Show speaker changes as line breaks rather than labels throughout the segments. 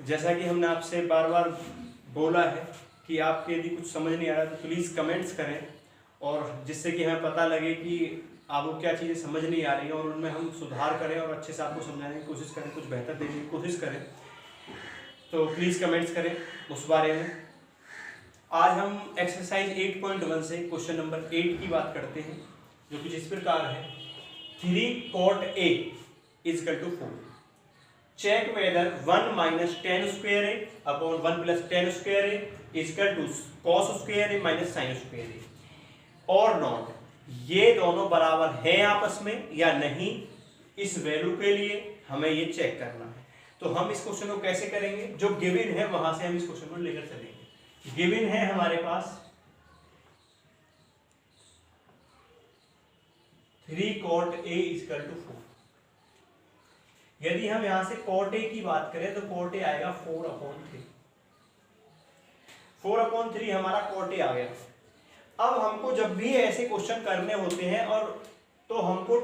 जैसा कि हमने आपसे बार बार बोला है कि आपके यदि कुछ समझ नहीं आ रहा तो प्लीज़ कमेंट्स करें, और जिससे कि हमें पता लगे कि आपको क्या चीज़ें समझ नहीं आ रही हैं और उनमें हम सुधार करें और अच्छे से आपको समझाने की कोशिश करें, कुछ बेहतर देने की कोशिश करें। तो प्लीज़ कमेंट्स करें उस बारे में। आज हम एक्सरसाइज 8.1 से क्वेश्चन नंबर 8 की बात करते हैं, जो कुछ इस प्रकार है। 3 cot A is equal to 4. Check whether 1 minus tan square A upon 1 plus tan square A is equal to cos square A minus sin square A और नॉट। ये दोनों बराबर हैं आपस में या नहीं, इस वैल्यू के लिए हमें ये चेक करना है। तो हम इस क्वेश्चन को कैसे करेंगे, जो गिवन है वहां से हम इस क्वेश्चन को लेकर चलेंगे। गिवन है हमारे पास 3 cot A is equal to 4। यदि हम यहां से cot A की बात करें तो cot A आएगा 4/3। 4/3 हमारा cot A आ गया। अब हमको जब भी ऐसे क्वेश्चन करने होते हैं और तो हमको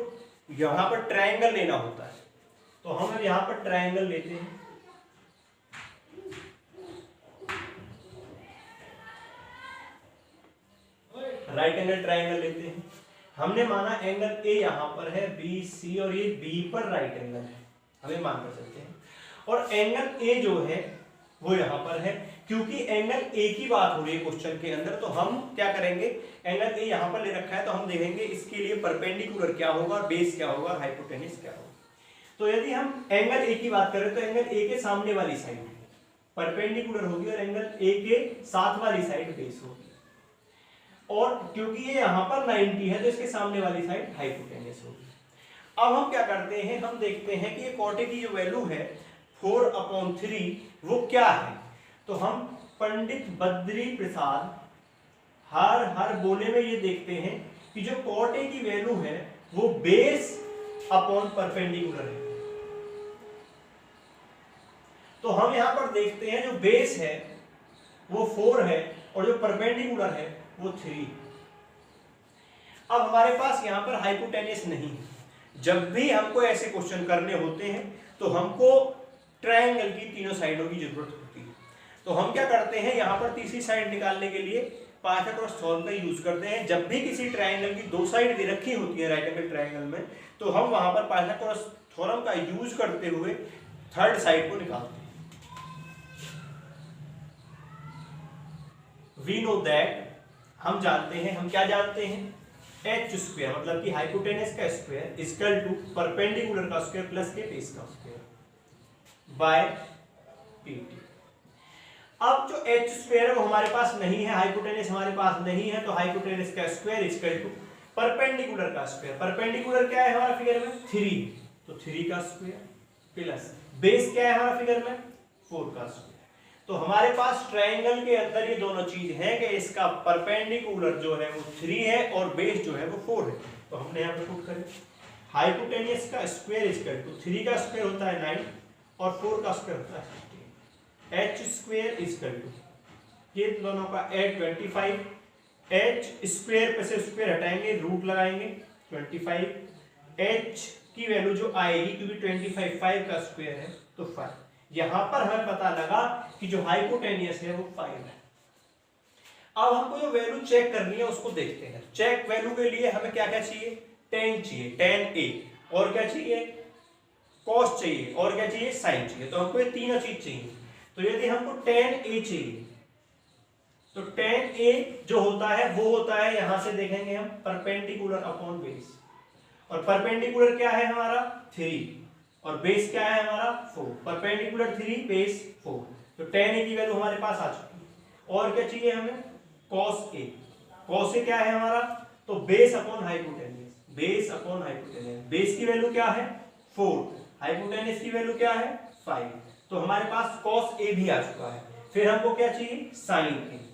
यहां पर ट्रायंगल लेना होता है, तो हम यहां पर ट्रायंगल लेते हैं। राइट एंगल ट्रायंगल लेते हैं। हमने माना एंगल ए यहां पर है बी सी और ये बी पर राइट एंगल है, हमें मान कर सकते हैं। और एंगल ए जो है वो यहां पर है, क्योंकि एंगल ए की बात हो रही है क्वेश्चन के अंदर, तो हम क्या करेंगे, एंगल ए यहां पर ले रखा है तो हम देखेंगे इसके लिए परपेंडिकुलर क्या होगा, बेस क्या होगा, हाइपोटेन्यूज क्या होगा। तो यदि हम एंगल ए की बात करें तो एंगल ए के सामने वाली साइड परपेंडिकुलर होगी और एंगल ए के साथ वाली साइड बेस होगी। और क्योंकि ये यहां पर 90 है तो इसके सामने वाली साइड हाइपोटेन्यूज होगी। अब हम क्या करते हैं, हम देखते हैं कि ये cot A की जो वैल्यू है 4/3 वो क्या है। तो हम पंडित बद्री प्रसाद हर बोले में ये देखते हैं कि जो cot A की वैल्यू है वो बेस अपॉन परपेंडिकुलर है। तो हम यहां पर देखते हैं जो बेस है वो 4 है और जो परपेंडिकुलर है वो 3। अब हमारे पास यहां पर हाइपोटेन्यूज नहीं है। जब भी हमको ऐसे क्वेश्चन करने होते हैं तो हमको ट्रायंगल की तीनों साइडों की जरूरत होती है। तो हम क्या करते हैं, यहां पर तीसरी साइड निकालने के लिए पाइथागोरस थ्योरम का यूज करते हैं। जब भी किसी ट्रायंगल की दो साइड दे रखी होती है राइट एंगल ट्रायंगल में, तो हम वहां पर पाइथागोरस थ्योरम का यूज करते हुए थर्ड साइड को निकालते हैं। वी नो दैट, हम जानते हैं, हम क्या जानते हैं, एच स्क्वायर मतलब कि हाइपोटेनस का स्क्वायर इक्वल टू परपेंडिकुलर का स्क्वायर प्लस के बेस का स्क्वायर बाय पीटी। अब जो एच स्क्वायर है वो हमारे पास नहीं है, हाइपोटेनस हमारे पास नहीं है, तो हाइपोटेनस का स्क्वायर इक्वल टू परपेंडिकुलर का स्क्वायर। परपेंडिकुलर क्या है हमारा फिगर में 3, तो 3 का स्क्वायर प्लस बेस क्या है हमारा फिगर में 4 का स्क्वायर। तो हमारे पास ट्रायंगल के अंदर ये दोनों चीज है कि इसका परपेंडिकुलर जो है वो 3 है और बेस जो है वो 4 है। तो हमने यहाँ पे पुट करें हाइपोटेन्यूज का स्क्वायर इक्वल टू 3 का स्क्वायर होता है 9 और 4 का स्क्वायर होता है 16। एच स्क्वायर इक्वल टू ये दोनों का एड 25, एच स्क्वायर पे से स्क्वायर हटाएंगे, रूट लगाएंगे 25। एच की वैल्यू जो आएगी क्योंकि 25 5 का स्क्वायर है तो 5। यहां पर हमें पता लगा कि जो हाइपोटेन्यूज है वो 5 है। अब हमको जो वैल्यू चेक करनी है उसको देखते हैं। चेक वैल्यू के लिए हमें क्या क्या चाहिए, tan चाहिए, tan A, और क्या चाहिए, cos चाहिए, और क्या चाहिए, sin चाहिए। तो हमको ये तीनों चीज चाहिए। तो यदि हमको tan A चाहिए तो tan A जो होता है वो होता है, यहां से देखेंगे हम परपेंडिकुलर अपॉन बेस, और परपेंडिकुलर क्या है हमारा 3 और बेस क्या है हमारा 4। परपेंडिकुलर 3 बेस 4, तो tan A की वैल्यू हमारे पास आ चुकी है। और क्या चाहिए हमें, cos A। cos A क्या है हमारा, तो base upon hypotenuse, base upon hypotenuse. Base की वैल्यू क्या है 4, हाइपोटेन्यूज की वैल्यू क्या है 5, तो हमारे पास cos A भी आ चुका है। फिर हमको क्या चाहिए, sin A।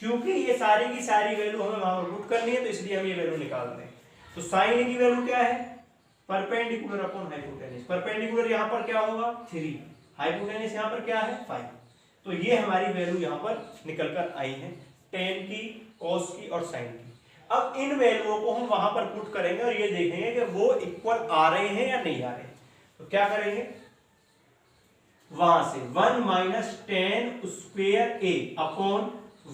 क्योंकि ये सारी की सारी वैल्यू हमें वहां पर पुट करनी है तो इसलिए हम ये वैल्यू निकालते हैं। तो sin A की वैल्यू क्या है, परपेंडिकुलर अपॉन हाइपोटेन्यूज। परपेंडिकुलर यहां पर क्या होगा 3, हाइपोटेन्यूज यहां पर क्या है 5। तो ये हमारी वैल्यू यहां पर निकल कर आई है, tan की, cos की और sin की। अब इन वैल्यूओं को हम वहां पर पुट करेंगे और ये देखेंगे कि वो इक्वल आ रहे हैं या नहीं आ रहे हैं। तो क्या करेंगे, वहां से 1 minus tan square A upon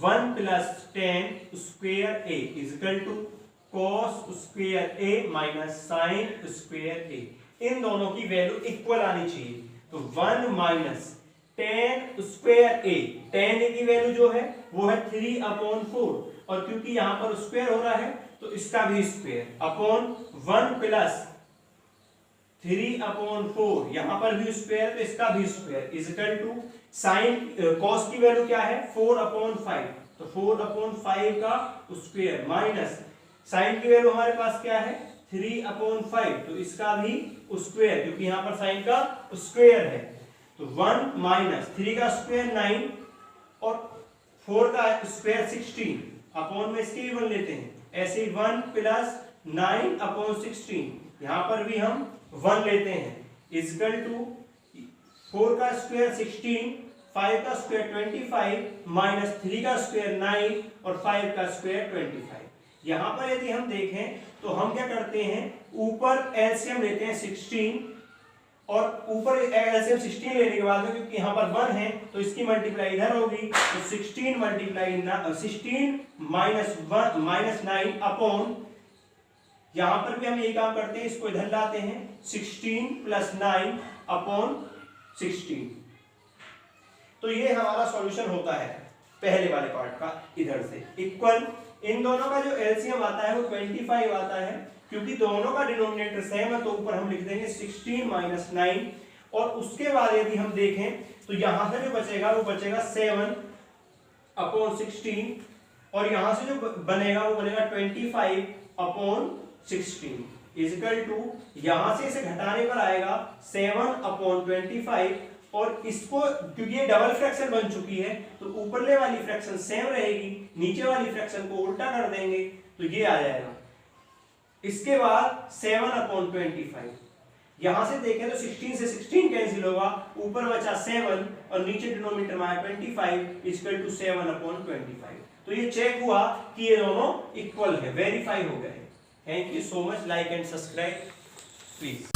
1 plus tan square A is equal to cos square A minus sine square A. इन दोनों की वैल्यू इक्वल आनी चाहिए। तो 1 minus tan square A, tan A की वैल्यू जो है वो है 3/4, और क्योंकि यहां पर स्क्वायर हो रहा है तो इसका भी स्क्वायर अपॉन 1 प्लस 3/4, यहां पर भी स्क्वायर तो इसका भी square equal to sine cos की वैल्यू क्या है 4/5, तो 4/5 का स्क्वायर माइनस साइन की वैल्यू हमारे पास क्या है 3/5, तो इसका भी स्क्वायर, क्योंकि यहां पर साइन का स्क्वायर है। तो 1 माइनस 3 का स्क्वायर 9 और 4 का स्क्वायर 16, अपॉन में इसके भी 1 लेते हैं, ऐसे ही 1 प्लस 9/16, यहां पर भी हम 1 लेते हैं, इजकल टू 4 का स्क्वायर 16, 5 का स्क्वायर 25 माइनस 3 का स्क्वायर 9 और 5 का स्क्वायर 25। यहां पर यदि हम देखें तो हम क्या करते हैं, ऊपर एलसीएम लेते हैं 16, और ऊपर एलसीएम 16 लेने के बाद में क्योंकि यहां पर 1 है तो इसकी मल्टीप्लाई इधर होगी, तो 16 मल्टीप्लाई 16 माइनस 1 माइनस 9 अपॉन, यहां पर भी हम यही काम करते हैं, इसको इधर लाते हैं 16 प्लस 9 अपॉन 16। तो ये हमारा सॉल्यूशन होता है पहले वाले पार्ट का, इधर से इक्वल। इन दोनों का जो एलसीएम आता है वो 25 आता है, क्योंकि दोनों का डिनोमिनेटर सेम है तो ऊपर हम लिख देंगे 16 माइनस 9, और उसके बाद यदि हम देखें तो यहां से जो बचेगा वो बचेगा 7/16, और यहां से जो बनेगा वो बनेगा 25/16 इजकल टू, यहां से इसे घटाने पर आएगा 7/25, और इसको क्योंकि ये डबल फ्रैक्शन बन चुकी है तो ऊपरले वाली फ्रैक्शन सेम रहेगी, नीचे वाली फ्रैक्शन को उल्टा कर देंगे तो ये आ जाएगा। इसके बाद 7/25, यहां से देखें तो 16 से 16 कैंसिल होगा, ऊपर बचा 7 और नीचे डिनोमिनेटर में आया 25 इक्वल टू 7/25। तो ये चेक हुआ कि ये दोनों इक्वल है, वेरीफाई हो गए। Thank you so much, like and subscribe please.